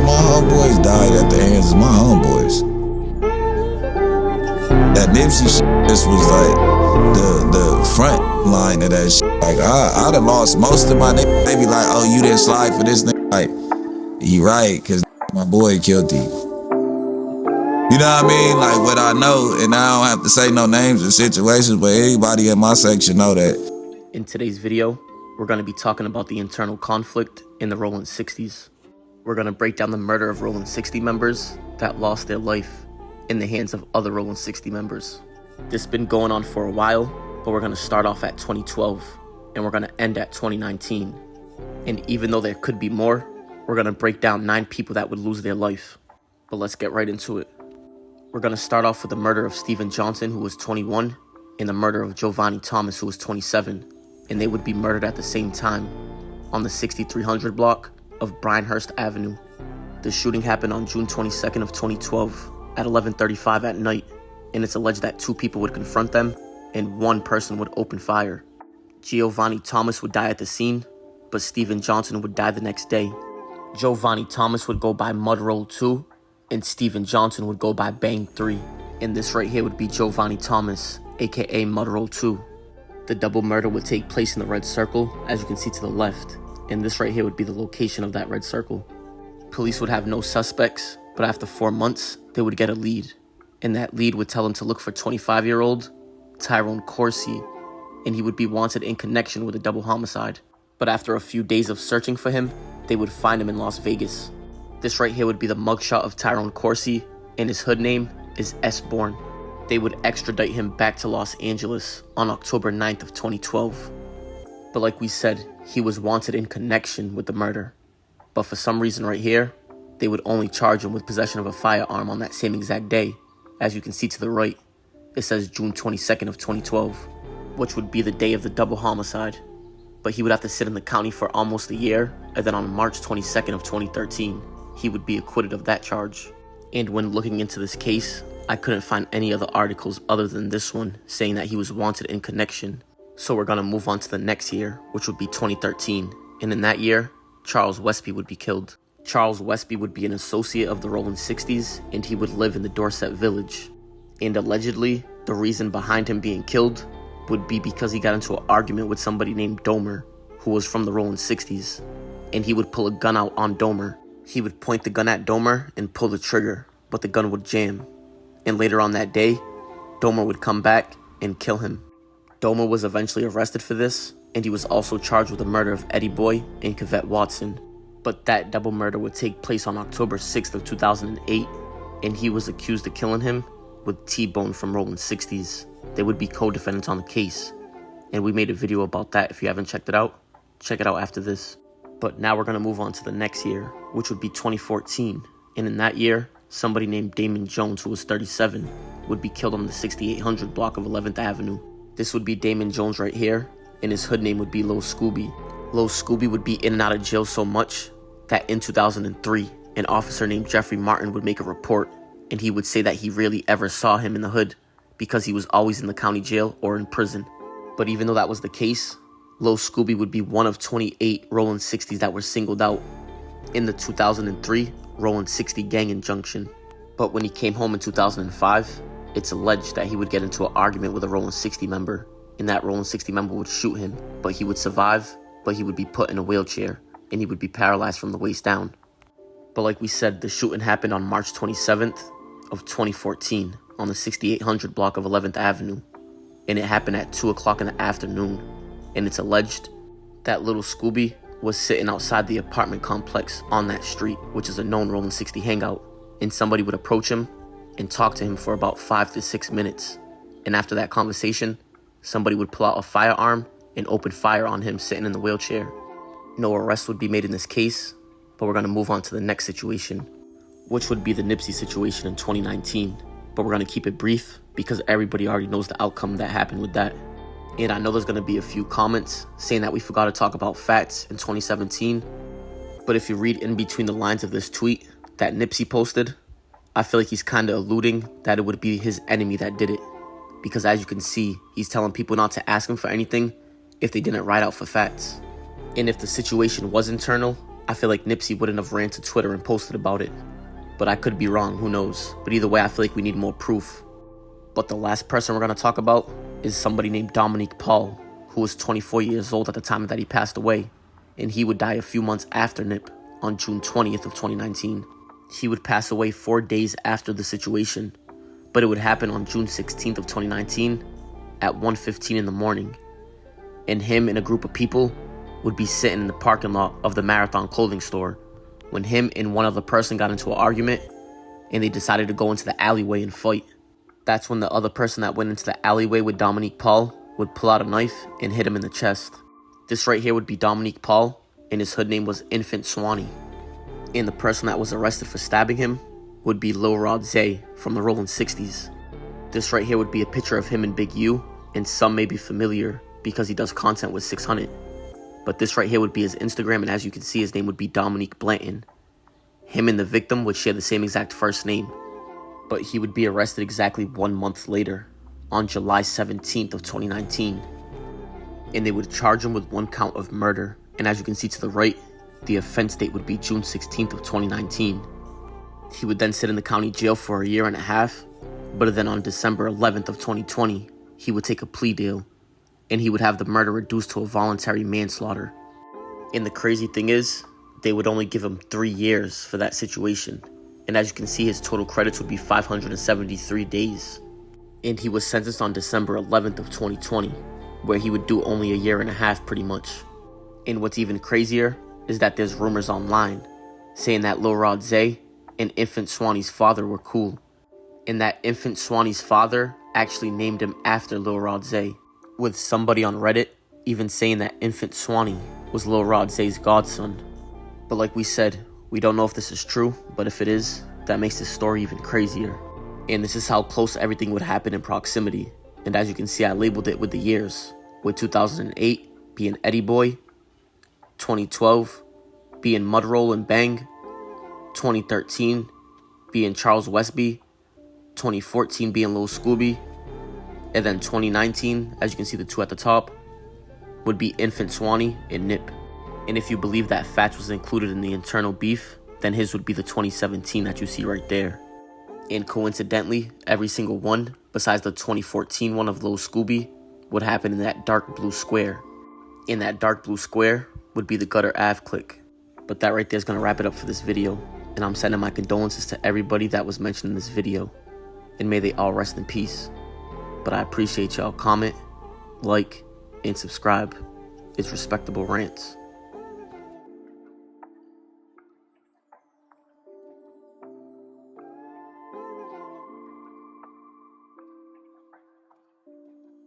my homeboys died at the hands of my homeboys. That Nipsey shit, this was like the front line of that shit. Like I done lost most of my niggas. They be like, oh, you didn't slide for this nigga. Like, you right, cause my boy killed you. You know what I mean? Like what I know, and I don't have to say no names or situations, but anybody in my section know that. In today's video, we're going to be talking about the internal conflict in the Rollin 60s. We're going to break down the murder of Rollin 60 members that lost their life in the hands of other Rollin 60 members. This has been going on for a while, but we're going to start off at 2012, and we're going to end at 2019. And even though there could be more, we're going to break down 9 people that would lose their life. But let's get right into it. We're going to start off with the murder of Stephen Johnson, who was 21, and the murder of Giovanni Thomas, who was 27. And they would be murdered at the same time on the 6300 block of Bryanhurst Avenue. The shooting happened on June 22nd of 2012 at 11:35 at night, and it's alleged that 2 people would confront them and 1 person would open fire. Giovanni Thomas would die at the scene, but Stephen Johnson would die the next day. Giovanni Thomas would go by Mudroll 2, and Stephen Johnson would go by Bang 3. And this right here would be Giovanni Thomas, aka Mudroll 2. The double murder would take place in the red circle, as you can see to the left, and this right here would be the location of that red circle. Police would have no suspects, but after 4 months, they would get a lead, and that lead would tell them to look for 25-year-old Tyrone Corsi, and he would be wanted in connection with a double homicide. But after a few days of searching for him, they would find him in Las Vegas. This right here would be the mugshot of Tyrone Corsi, and his hood name is S. Bourne. They would extradite him back to Los Angeles on October 9th of 2012. But like we said, he was wanted in connection with the murder. But for some reason right here, they would only charge him with possession of a firearm on that same exact day. As you can see to the right, it says June 22nd of 2012, which would be the day of the double homicide. But he would have to sit in the county for almost a year, and then on March 22nd of 2013, he would be acquitted of that charge. And when looking into this case, I couldn't find any other articles other than this one saying that he was wanted in connection. So we're gonna move on to the next year, which would be 2013. And in that year, Charles Westby would be killed. Charles Westby would be an associate of the Rollin 60s, and he would live in the Dorset village. And allegedly, the reason behind him being killed would be because he got into an argument with somebody named Domer, who was from the Rollin 60s. And he would pull a gun out on Domer. He would point the gun at Domer and pull the trigger, but the gun would jam. And later on that day, Domer would come back and kill him. Domer was eventually arrested for this, and he was also charged with the murder of Eddie Boy and Cavett Watson. But that double murder would take place on October 6th of 2008, and he was accused of killing him with T-Bone from Rollin 60s. They would be co-defendants on the case, and we made a video about that. If you haven't checked it out, check it out after this. But now we're going to move on to the next year, which would be 2014, and in that year, somebody named Damon Jones, who was 37, would be killed on the 6800 block of 11th Avenue. This would be Damon Jones right here, and his hood name would be Lil Scooby. Lil Scooby would be in and out of jail so much that in 2003, an officer named Jeffrey Martin would make a report, and he would say that he rarely ever saw him in the hood because he was always in the county jail or in prison. But even though that was the case, Lil Scooby would be one of 28 Rollin 60s that were singled out in the 2003 Rollin 60 gang injunction. But when he came home in 2005, it's alleged that he would get into an argument with a Rollin 60 member, and that Rollin 60 member would shoot him, but he would survive, but he would be put in a wheelchair, and he would be paralyzed from the waist down. But like we said, the shooting happened on March 27th of 2014 on the 6800 block of 11th Avenue, and it happened at 2 o'clock in the afternoon, and it's alleged that Lil Scooby was sitting outside the apartment complex on that street, which is a known Rollin 60 hangout, and somebody would approach him and talk to him for about 5 to 6 minutes, and after that conversation, somebody would pull out a firearm and open fire on him sitting in the wheelchair. No arrest would be made in this case, but we're going to move on to the next situation, which would be the Nipsey situation in 2019, but we're going to keep it brief because everybody already knows the outcome that happened with that. And I know there's going to be a few comments saying that we forgot to talk about Fats in 2017. But if you read in between the lines of this tweet that Nipsey posted, I feel like he's kind of alluding that it would be his enemy that did it. Because as you can see, he's telling people not to ask him for anything if they didn't ride out for Fats. And if the situation was internal, I feel like Nipsey wouldn't have ran to Twitter and posted about it. But I could be wrong, who knows. But either way, I feel like we need more proof. But the last person we're going to talk about is somebody named Dominique Paul, who was 24 years old at the time that he passed away. And he would die a few months after Nip, on June 20th of 2019. He would pass away 4 days after the situation, but it would happen on June 16th of 2019 at 1:15 in the morning. And him and a group of people would be sitting in the parking lot of the Marathon clothing store when him and one other person got into an argument and they decided to go into the alleyway and fight. That's when the other person that went into the alleyway with Dominique Paul would pull out a knife and hit him in the chest. This right here would be Dominique Paul, and his hood name was Infant Swanee. And the person that was arrested for stabbing him would be Lil Zay from the Rollin 60s. This right here would be a picture of him and Big U, and some may be familiar because he does content with 600. But this right here would be his Instagram, and as you can see, his name would be Dominique Blanton. Him and the victim would share the same exact first name. But he would be arrested exactly 1 month later, on July 17th of 2019. And they would charge him with 1 count of murder. And as you can see to the right, the offense date would be June 16th of 2019. He would then sit in the county jail for 1.5 years, but then on December 11th of 2020, he would take a plea deal, and he would have the murder reduced to a voluntary manslaughter. And the crazy thing is, they would only give him 3 years for that situation. And as you can see, his total credits would be 573 days. And he was sentenced on December 11th of 2020, where he would do only 1.5 years pretty much. And what's even crazier is that there's rumors online saying that Lil Zay and Infant Swanee's father were cool, and that Infant Swanee's father actually named him after Lil Zay, with somebody on Reddit even saying that Infant Swanee was Lil Zay's godson. But like we said, we don't know if this is true, but if it is, that makes this story even crazier. And this is how close everything would happen in proximity. And as you can see, I labeled it with the years, with 2008 being Eddie Boy, 2012 being Mudroll and Bang, 2013 being Charles Westby, 2014 being Lil Scooby, and then 2019, as you can see the two at the top, would be Infant Swanee and Nip. And if you believe that Fats was included in the internal beef, then his would be the 2017 that you see right there. And coincidentally, every single one, besides the 2014 one of Lil Scooby, would happen in that dark blue square. In that dark blue square would be the Gutter Ave clique. But that right there is going to wrap it up for this video. And I'm sending my condolences to everybody that was mentioned in this video. And may they all rest in peace. But I appreciate y'all. Comment, like, and subscribe. It's Respectable Rants.